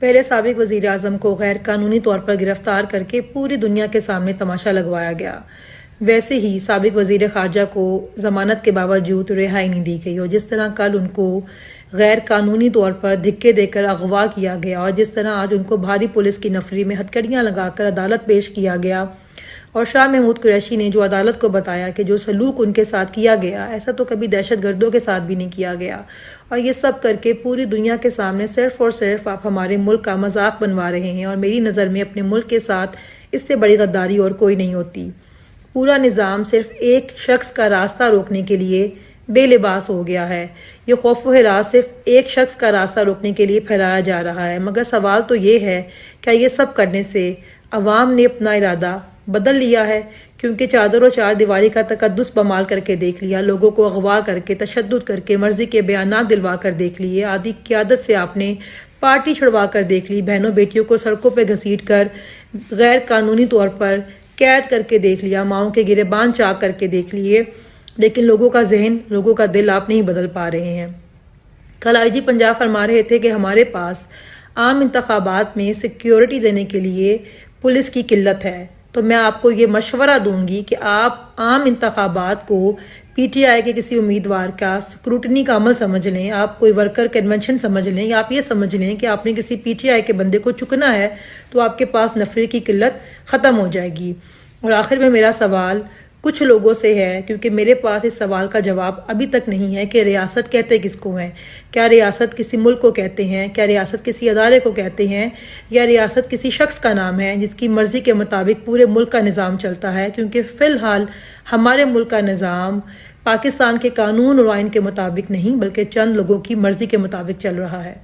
पहले साबिक वजीर आजम को गैर कानूनी तौर पर गिरफ्तार करके पूरी दुनिया के सामने तमाशा लगवाया गया। वैसे ही साबिक वजीर खारजा को जमानत के बावजूद रिहाई नहीं दी गई और जिस तरह कल उनको गैर कानूनी तौर पर धिक्के देकर अगवा किया गया और जिस तरह आज उनको भारी पुलिस की नफरी में हथकड़ियां लगाकर अदालत पेश किया गया और शाह महमूद कुरैशी ने जो अदालत को बताया कि जो सलूक उनके साथ किया गया ऐसा तो कभी दहशतगर्दों के साथ भी नहीं किया गया और ये सब करके पूरी दुनिया के सामने सिर्फ और सिर्फ आप हमारे मुल्क का मजाक बनवा रहे हैं। और मेरी नज़र में अपने मुल्क के साथ इससे बड़ी गद्दारी और कोई नहीं होती। पूरा निज़ाम सिर्फ एक शख्स का रास्ता रोकने के लिए बेलिबास हो गया है। ये खौफ व हिरास सिर्फ एक शख्स का रास्ता रोकने के लिए फैलाया जा रहा है। मगर सवाल तो ये है, क्या ये सब करने से अवाम ने अपना इरादा बदल लिया है? क्योंकि चादर और चार दीवारी का तकद्दुस बमाल करके देख लिया, लोगों को अगवा करके तशद्दुद करके मर्जी के बयानात दिलवा कर देख लिए, आदि क़यादत से आपने पार्टी छुड़वा कर देख ली, बहनों बेटियों को सड़कों पर घसीट कर गैर कानूनी तौर पर कैद करके देख लिया, माओं के गिरेबान चाक करके देख लिए, लेकिन लोगों का जहन, लोगों का दिल आप नहीं बदल पा रहे हैं। कल आईजी पंजाब फरमा रहे थे कि हमारे पास आम इंतखाबात में सिक्योरिटी देने के लिए पुलिस की किल्लत है। तो मैं आपको ये मशवरा दूंगी कि आप आम इंतखाबात को पीटीआई के किसी उम्मीदवार का स्क्रूटनी का अमल समझ लें, आप कोई वर्कर कन्वेंशन समझ लें, या आप ये समझ लें कि आपने किसी पीटीआई के बंदे को चुकना है तो आपके पास नफरे की किल्लत ख़त्म हो जाएगी। और आखिर में मेरा सवाल कुछ लोगों से है, क्योंकि मेरे पास इस सवाल का जवाब अभी तक नहीं है कि रियासत कहते किसको हैं। क्या रियासत किसी मुल्क को कहते हैं? क्या रियासत किसी अदारे को कहते हैं? या रियासत किसी शख्स का नाम है जिसकी मर्जी के मुताबिक पूरे मुल्क का निज़ाम चलता है? क्योंकि फ़िलहाल हमारे मुल्क का निज़ाम पाकिस्तान के कानून और आइन के मुताबिक नहीं, बल्कि चंद लोगों की मर्जी के मुताबिक चल रहा है।